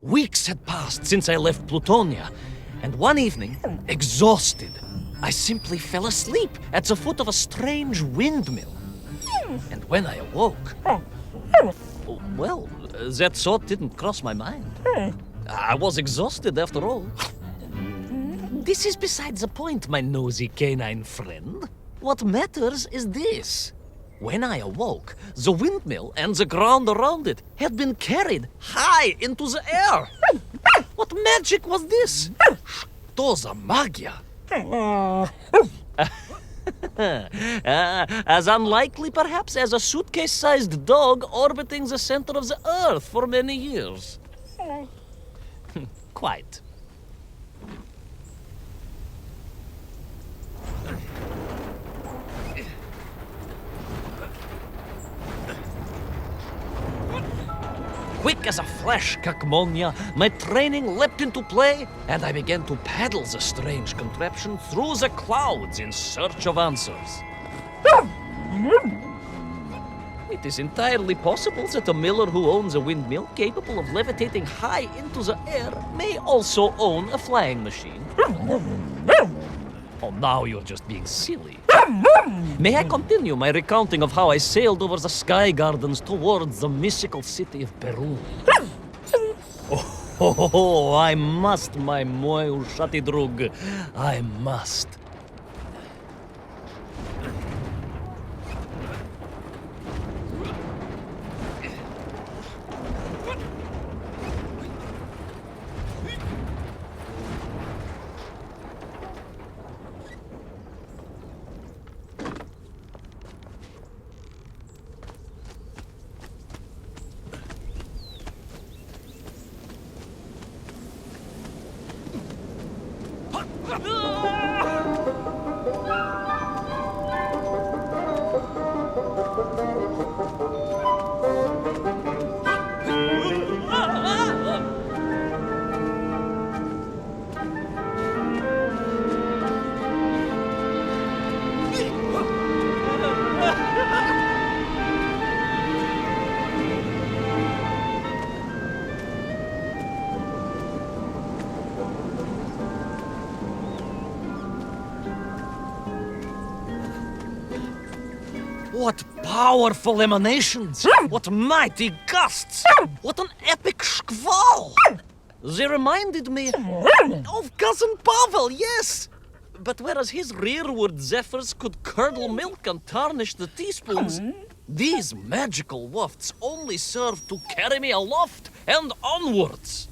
Weeks had passed since I left Plutonia, and one evening, exhausted, I simply fell asleep at the foot of a strange windmill. And when I awoke, well, that thought didn't cross my mind. I was exhausted after all. This is beside the point, my nosy canine friend. What matters is this. When I awoke, the windmill and the ground around it had been carried high into the air. What magic was this? Что за магия? As unlikely, perhaps, as a suitcase-sized dog orbiting the center of the Earth for many years. Quite. Quick as a flash, Kakmonia, my training leapt into play, and I began to paddle the strange contraption through the clouds in search of answers. It is entirely possible that a miller who owns a windmill capable of levitating high into the air may also own a flying machine. Oh, now you're just being silly. May I continue my recounting of how I sailed over the sky gardens towards the mystical city of Peru? Oh, I must, my moi ushati drug. I must. What powerful emanations! What mighty gusts! What an epic squall! They reminded me of Cousin Pavel, yes! But whereas his rearward zephyrs could curdle milk and tarnish the teaspoons, these magical wafts only served to carry me aloft and onwards.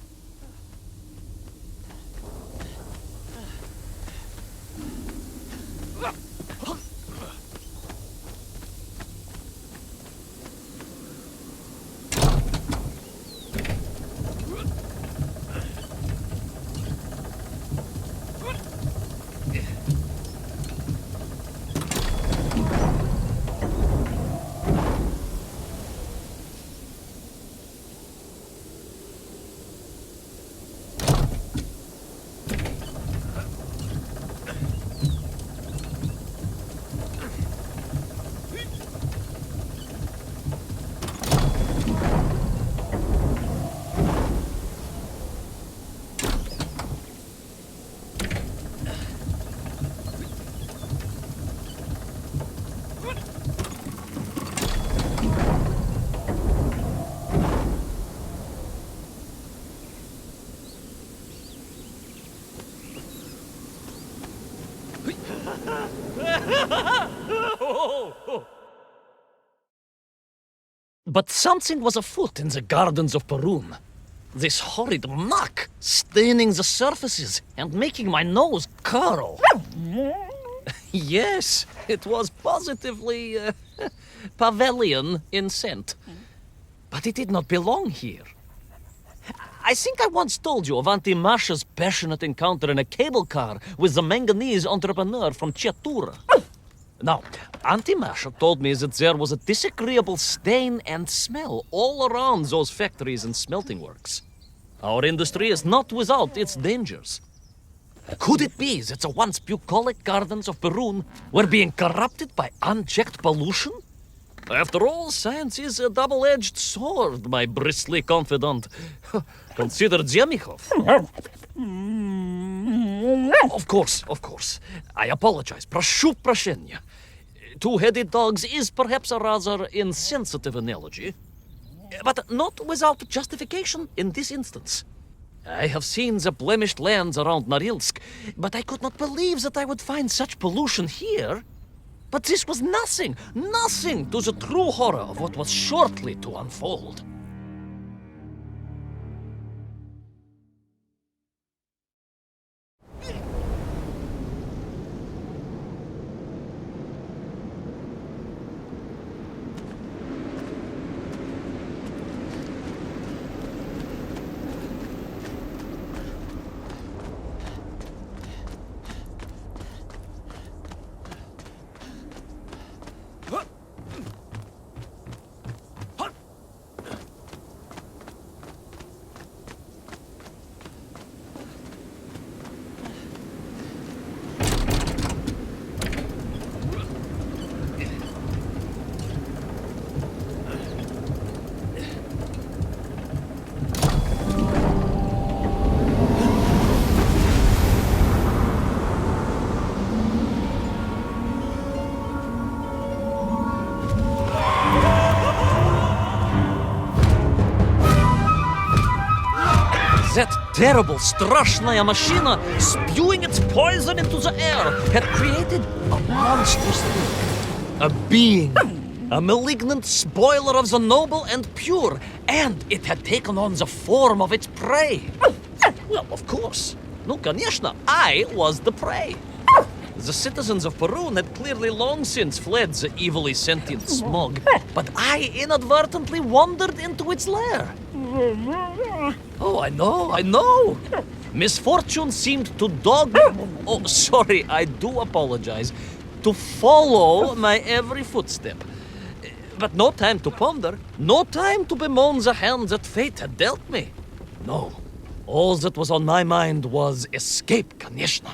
But something was afoot in the gardens of Perun. This horrid muck staining the surfaces and making my nose curl. Yes, it was positively Pavelian in scent. But it did not belong here. I think I once told you of Auntie Masha's passionate encounter in a cable car with the manganese entrepreneur from Chiatura. Now, Auntie Masha told me that there was a disagreeable stain and smell all around those factories and smelting works. Our industry is not without its dangers. Could it be that the once bucolic gardens of Perun were being corrupted by unchecked pollution? After all, science is a double-edged sword, my bristly confidant. Consider Zemikov. Of course. I apologize. Прошу прощения. Two-headed dogs is perhaps a rather insensitive analogy, but not without justification in this instance. I have seen the blemished lands around Norilsk, but I could not believe that I would find such pollution here. But this was nothing to the true horror of what was shortly to unfold. That terrible, straszная machina, spewing its poison into the air, had created a monstrous thing. A being. A malignant spoiler of the noble and pure. And it had taken on the form of its prey. Well, of course. No, конечно, I was the prey. The citizens of Perun had clearly long since fled the evilly sentient smog, but I inadvertently wandered into its lair. Oh, I know. Misfortune seemed to dog me. Oh, sorry, I do apologize. To follow my every footstep. But no time to ponder, no time to bemoan the hand that fate had dealt me. No, all that was on my mind was escape, конечно.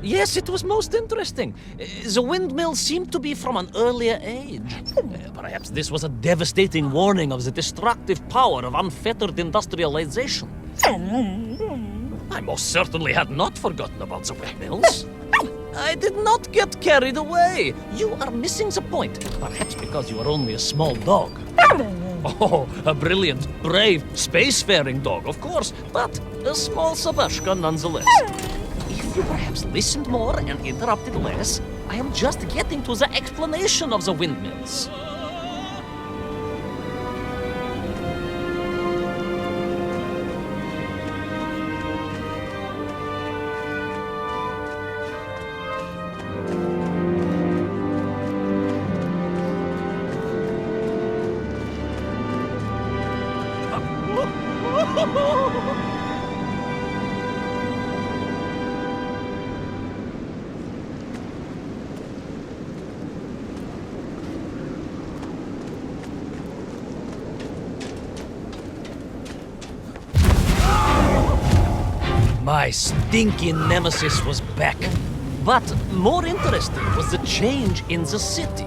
Yes, it was most interesting. The windmill seemed to be from an earlier age. Perhaps this was a devastating warning of the destructive power of unfettered industrialization. I most certainly had not forgotten about the windmills. I did not get carried away. You are missing the point. Perhaps because you are only a small dog. Oh, a brilliant, brave, spacefaring dog, of course, but a small Sabashka nonetheless. If you perhaps listened more and interrupted less, I am just getting to the explanation of the windmills. My stinking nemesis was back. But more interesting was the change in the city.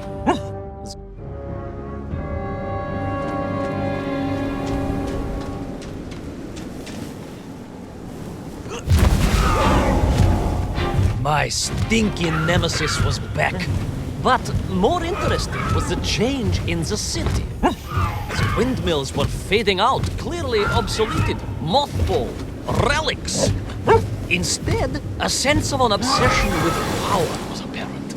My stinking nemesis was back. But more interesting was the change in the city. The windmills were fading out, clearly obsoleted, mothballed, relics. Instead, a sense of an obsession with power was apparent.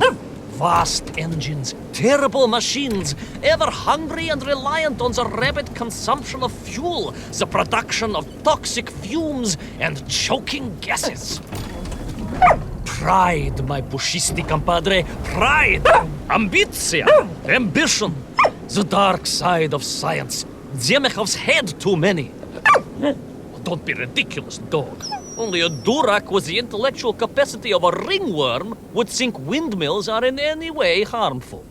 Vast engines, terrible machines, ever hungry and reliant on the rapid consumption of fuel, the production of toxic fumes and choking gases. Pride, my pushisti compadre, pride, ambitia, ambition, the dark side of science. Zemechov's had too many. Don't be ridiculous, dog. Only a durak with the intellectual capacity of a ringworm would think windmills are in any way harmful.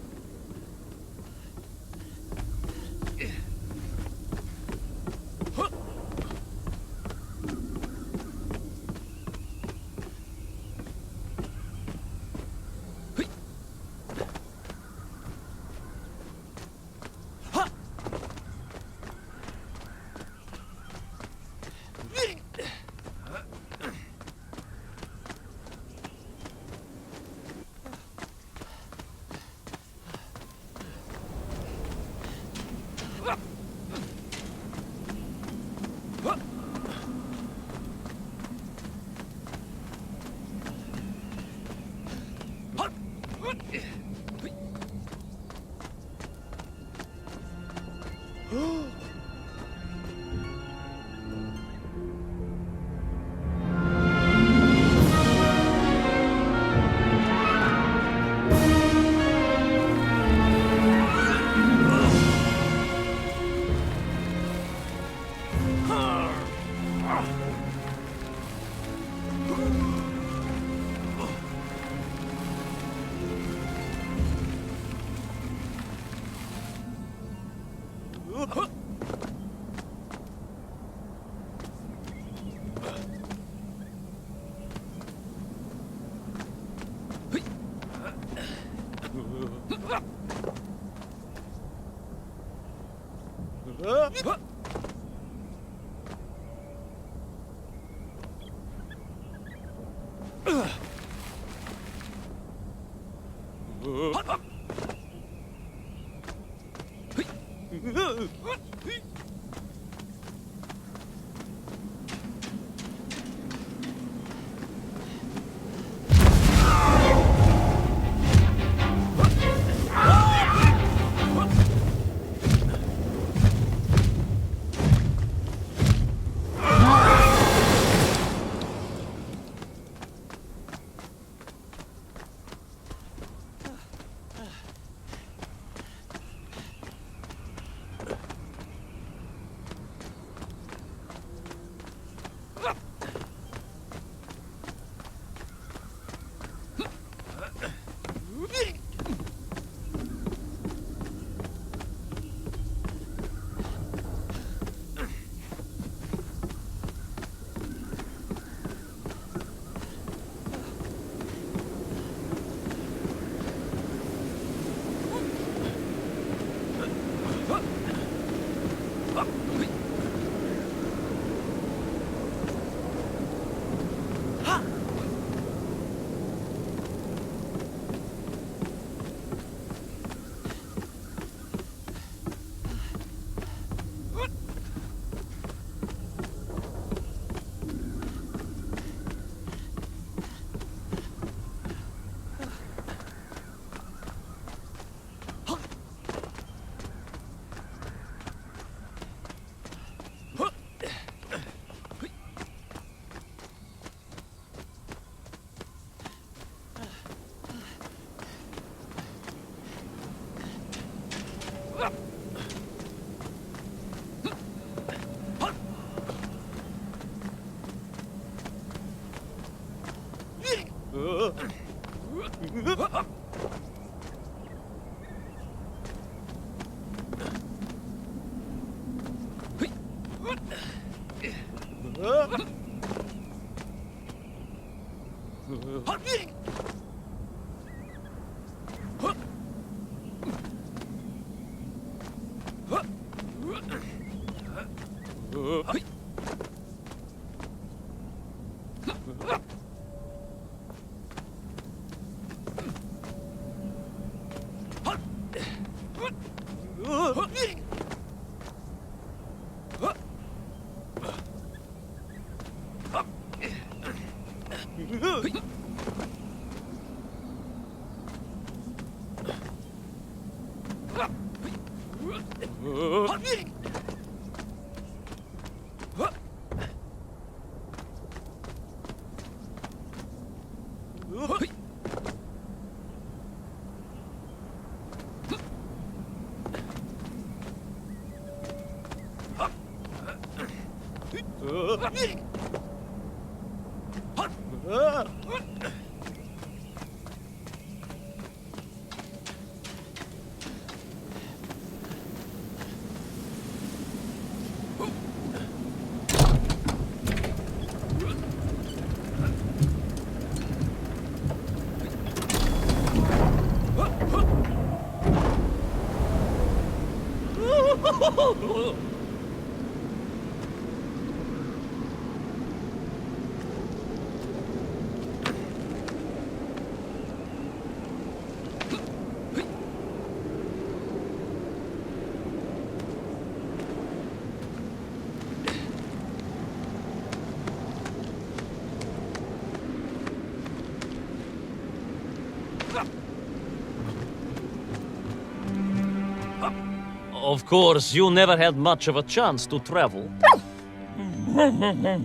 Of course, you never had much of a chance to travel.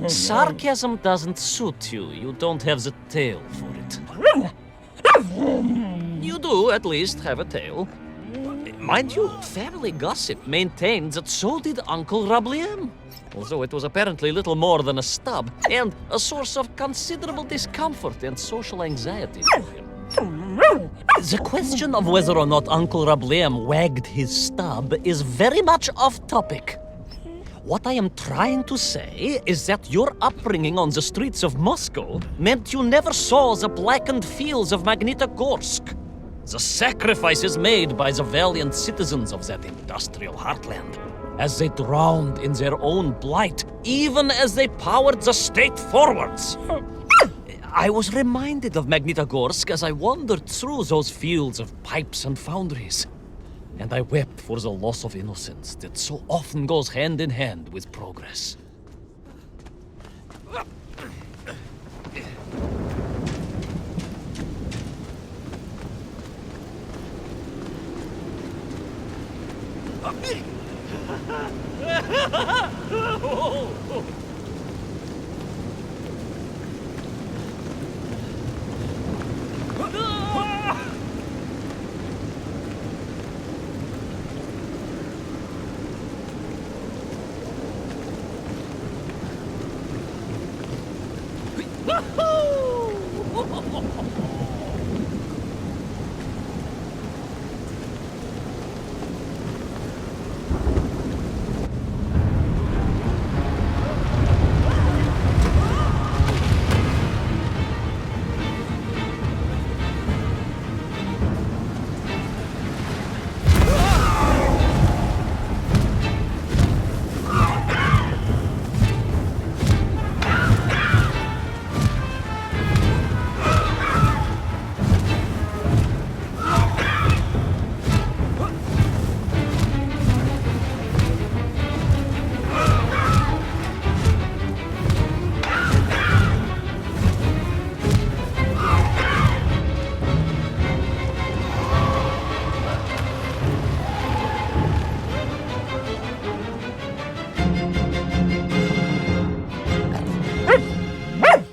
Sarcasm doesn't suit you. You don't have the tail for it. You do, at least, have a tail. Mind you, family gossip maintained that so did Uncle Rabliem. Although it was apparently little more than a stub, and a source of considerable discomfort and social anxiety for him. The question of whether or not Uncle Rabliem wagged his stub is very much off topic. What I am trying to say is that your upbringing on the streets of Moscow meant you never saw the blackened fields of Magnitogorsk. The sacrifices made by the valiant citizens of that industrial heartland, as they drowned in their own blight, even as they powered the state forwards. I was reminded of Magnitogorsk as I wandered through those fields of pipes and foundries, and I wept for the loss of innocence that so often goes hand in hand with progress.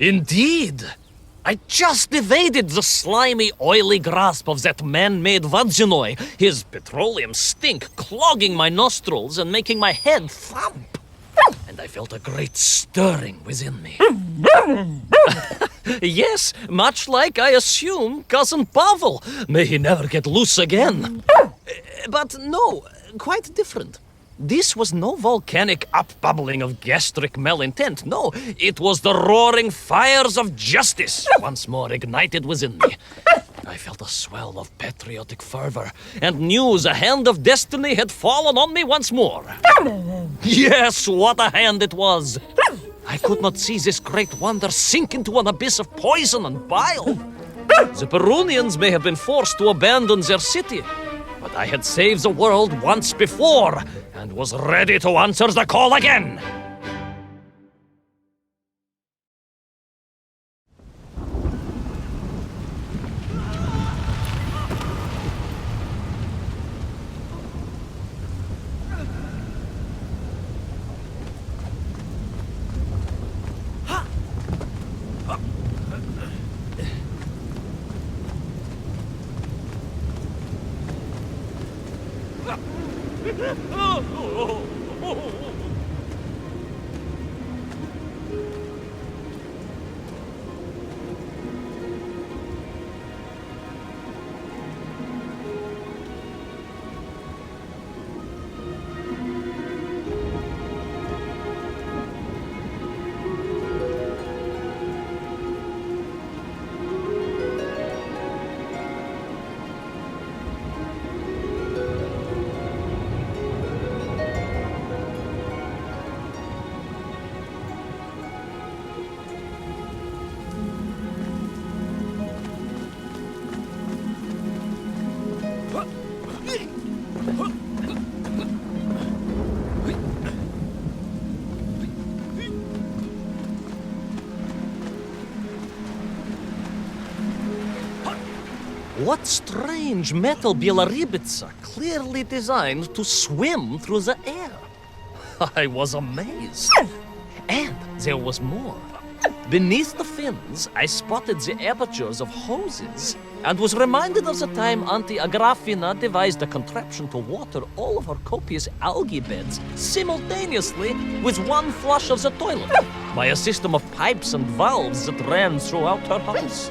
Indeed! I just evaded the slimy, oily grasp of that man-made Vadzinoi, his petroleum stink clogging my nostrils and making my head thump. And I felt a great stirring within me. Yes, much like, I assume, Cousin Pavel. May he never get loose again. But no, quite different. This was no volcanic upbubbling of gastric malintent. No, it was the roaring fires of justice once more ignited within me. I felt a swell of patriotic fervor and knew the hand of destiny had fallen on me once more. Yes, what a hand it was! I could not see this great wonder sink into an abyss of poison and bile. The Perunians may have been forced to abandon their city, but I had saved the world once before, and was ready to answer the call again! What strange metal Bielaribitsa clearly designed to swim through the air? I was amazed. And there was more. Beneath the fins, I spotted the apertures of hoses and was reminded of the time Auntie Agrafina devised a contraption to water all of her copious algae beds simultaneously with one flush of the toilet by a system of pipes and valves that ran throughout her house.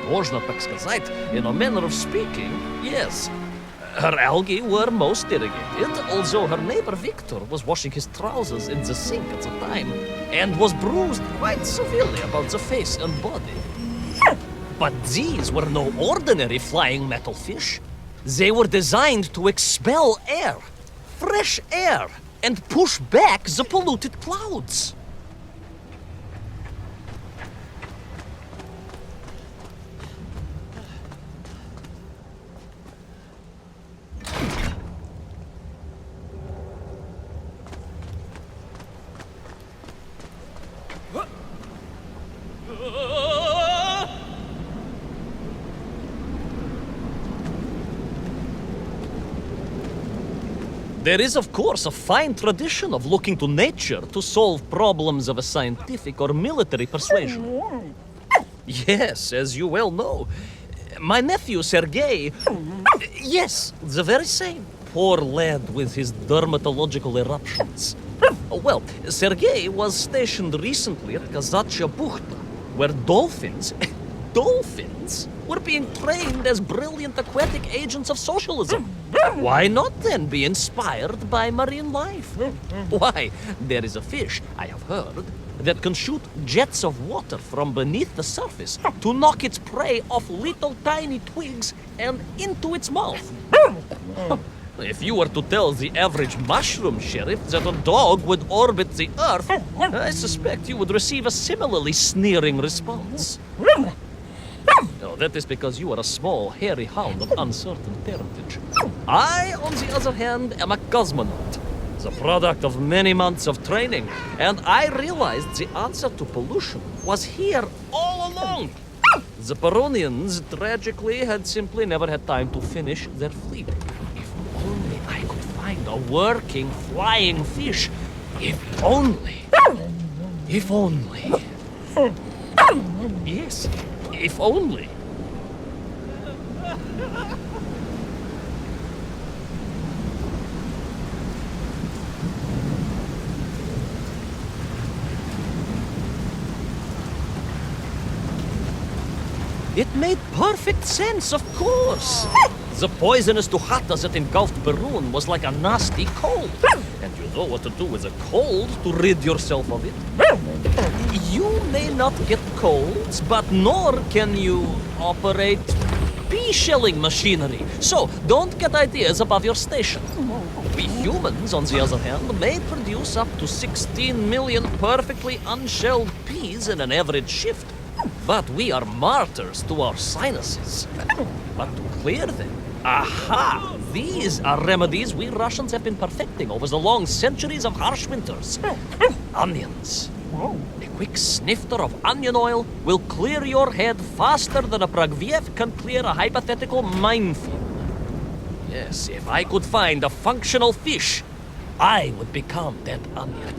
Можно так сказать, in a manner of speaking, yes. Her algae were most irrigated, although her neighbor Victor was washing his trousers in the sink at the time and was bruised quite severely about the face and body. But these were no ordinary flying metal fish. They were designed to expel air, fresh air, and push back the polluted clouds. There is, of course, a fine tradition of looking to nature to solve problems of a scientific or military persuasion. Yes, as you well know. My nephew, Sergei... Yes, the very same. Poor lad with his dermatological eruptions. Well, Sergei was stationed recently at Kazachya Bukhta, where dolphins... dolphins were being trained as brilliant aquatic agents of socialism. Why not then be inspired by marine life? Why, there is a fish, I have heard, that can shoot jets of water from beneath the surface to knock its prey off little tiny twigs and into its mouth. If you were to tell the average mushroom sheriff that a dog would orbit the Earth, I suspect you would receive a similarly sneering response. No, that is because you are a small, hairy hound of uncertain parentage. I, on the other hand, am a cosmonaut, the product of many months of training, and I realized the answer to pollution was here all along. The Peronians, tragically, had simply never had time to finish their fleet. If only I could find a working, flying fish. If only. If only. Yes. If only. It made perfect sense, of course. The poisonous tuhata that engulfed Perun was like a nasty cold. And you know what to do with a cold to rid yourself of it. You may not get colds, but nor can you operate pea-shelling machinery. So, don't get ideas above your station. We humans, on the other hand, may produce up to 16 million perfectly unshelled peas in an average shift. But we are martyrs to our sinuses. But to clear them, aha! These are remedies we Russians have been perfecting over the long centuries of harsh winters. Onions. A quick snifter of onion oil will clear your head faster than a Pragviev can clear a hypothetical minefield. Yes, if I could find a functional fish, I would become that onion.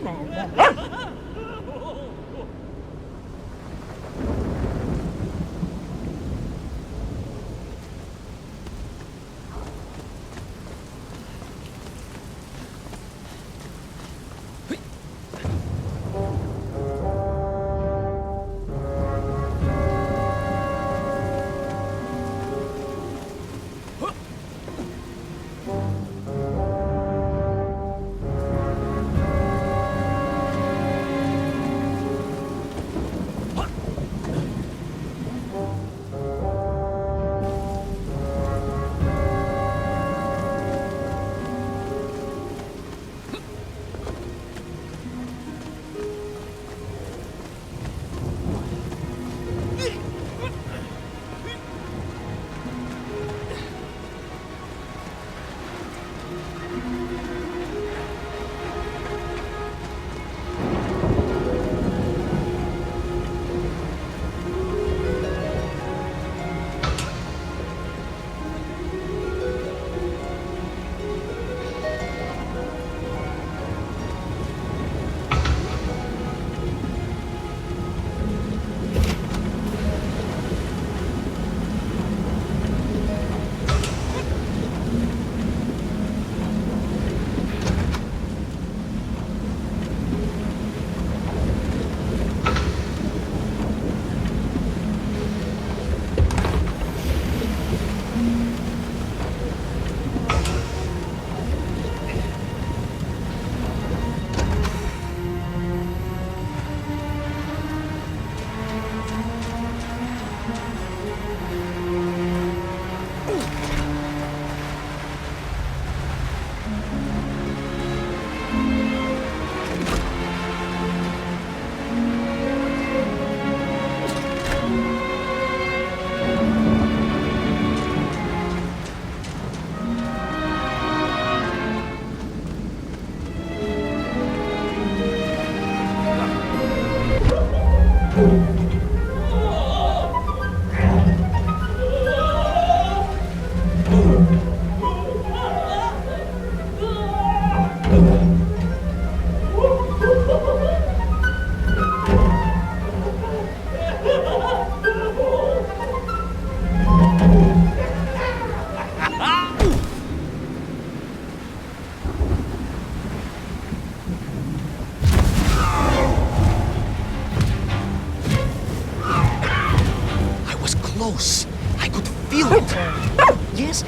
Close. I could feel it.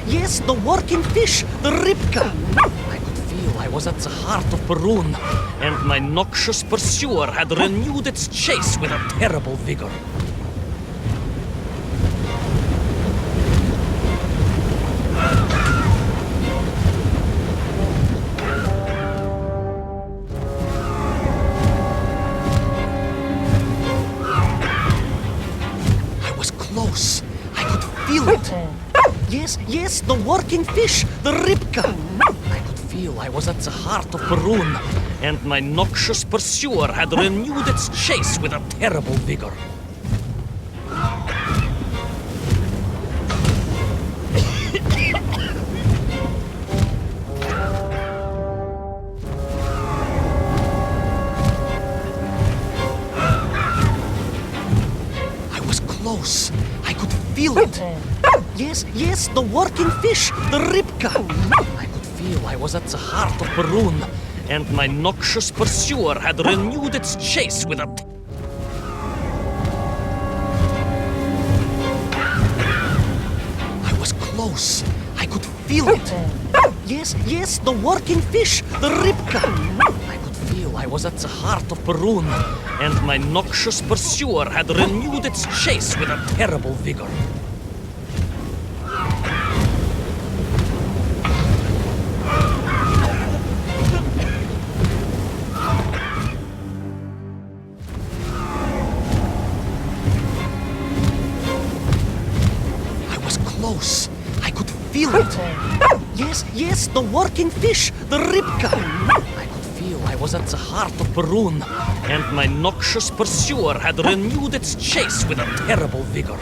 Yes, the working fish, the ribka. I could feel I was at the heart of Perun, and my noxious pursuer had renewed its chase with a terrible vigor. I could feel it. Yes, the working fish, the ribka. I could feel I was at the heart of Perun, and my noxious pursuer had renewed its chase with a terrible vigor. I was close. I could feel it. Yes, the working fish, the ribka. I could feel I was at the heart of Perun, and my noxious pursuer had renewed its chase with a... I was close. I could feel it. Yes, the working fish, the ribka. I could feel I was at the heart of Perun, and my noxious pursuer had renewed its chase with a terrible vigor. Close. I could feel it. Yes, the working fish, the ribka. I could feel I was at the heart of Perun, and my noxious pursuer had renewed its chase with a terrible vigor.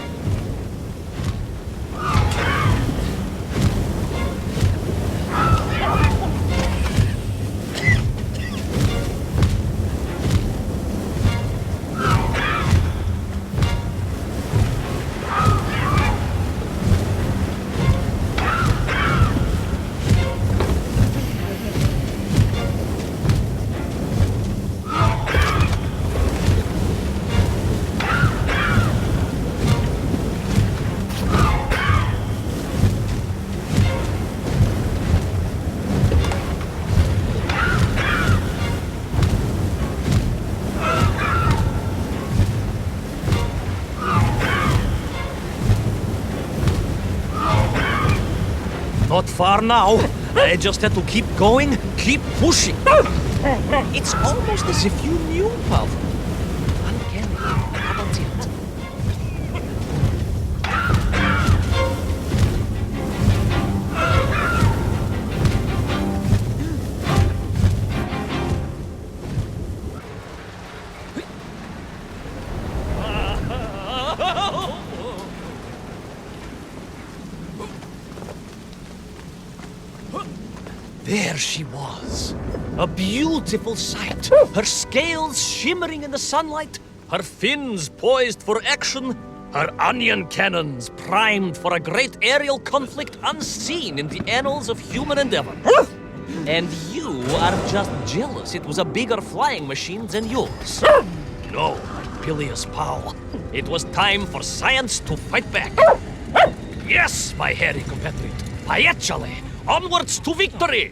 Not far now. I just had to keep going, keep pushing. It's almost as if you knew, Pavel. Uncanny. How about it? There she was, a beautiful sight, her scales shimmering in the sunlight, her fins poised for action, her onion cannons primed for a great aerial conflict unseen in the annals of human endeavor. And you are just jealous it was a bigger flying machine than yours. No, my bilious pal, it was time for science to fight back. Yes, my hairy compatriot, Paechale! Onwards to victory!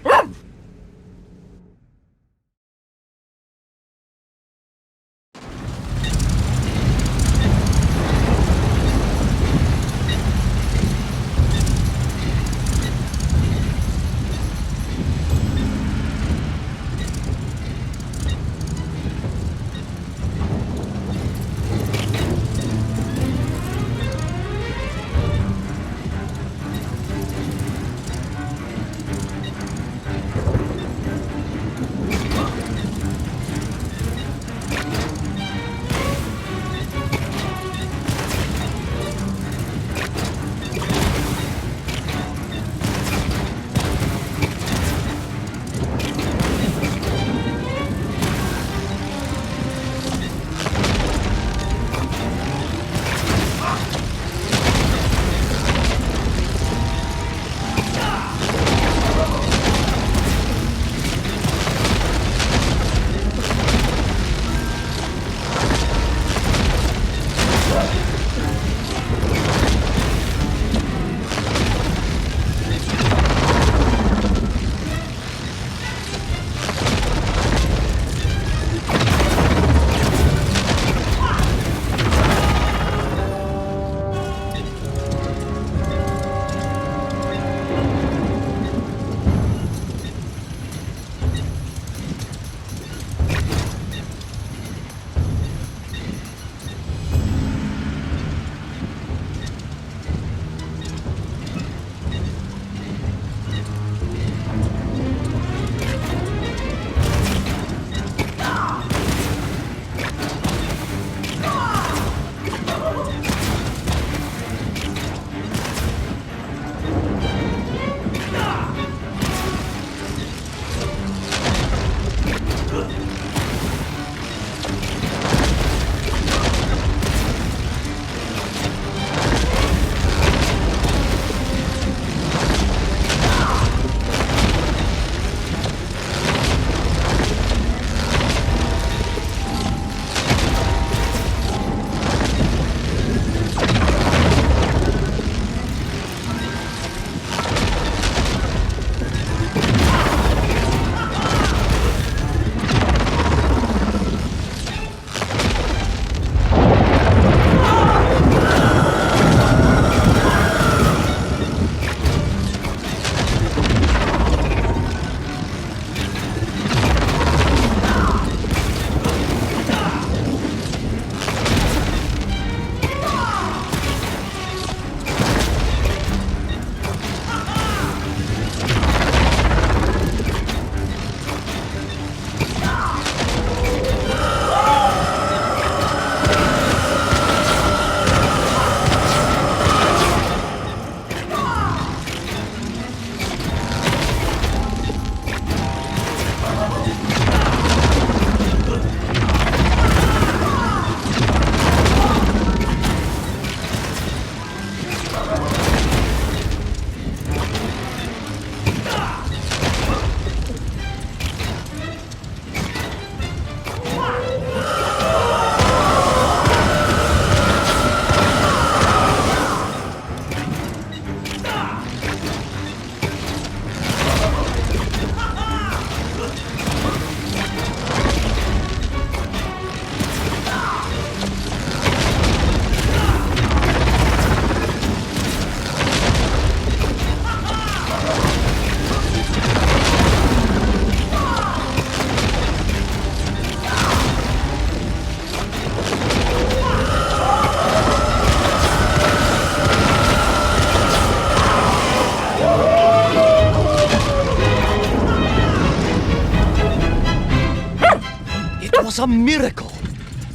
was a miracle.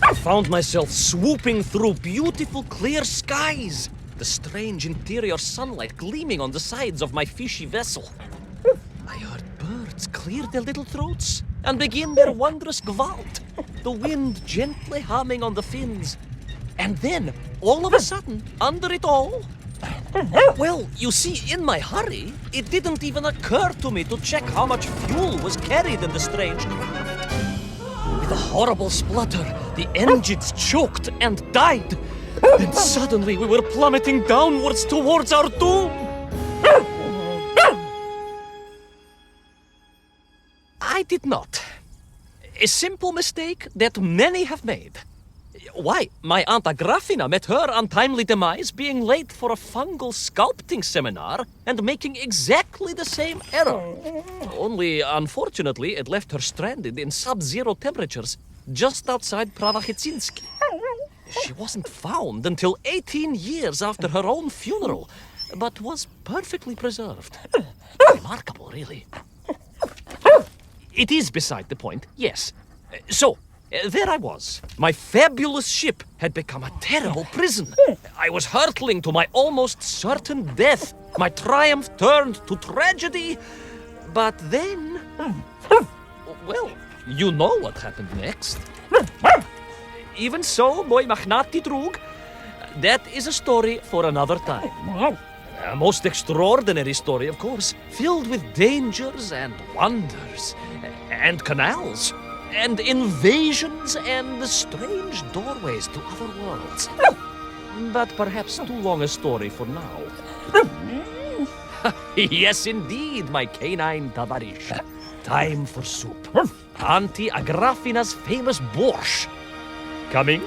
I found myself swooping through beautiful clear skies, the strange interior sunlight gleaming on the sides of my fishy vessel. I heard birds clear their little throats and begin their wondrous gvalt, the wind gently humming on the fins. And then, all of a sudden, under it all, well, you see, in my hurry, it didn't even occur to me to check how much fuel was carried in the strange craft. With a horrible splutter, the engines choked and died. Then suddenly we were plummeting downwards towards our doom. I did not. A simple mistake that many have made. Why, my Aunt Agrafina met her untimely demise being late for a fungal sculpting seminar and making exactly the same error. Only, unfortunately, it left her stranded in sub-zero temperatures just outside Pravachitsinsk. She wasn't found until 18 years after her own funeral, but was perfectly preserved. Remarkable, really. It is beside the point, yes. So, there I was. My fabulous ship had become a terrible prison. I was hurtling to my almost certain death. My triumph turned to tragedy. But then... well, you know what happened next. Even so, mooi magnati drug, that is a story for another time. A most extraordinary story, of course, filled with dangers and wonders, and canals, and invasions, and strange doorways to other worlds. But perhaps too long a story for now. Yes, indeed, my canine tabarish. Time for soup. Auntie Agrafina's famous borscht. Coming?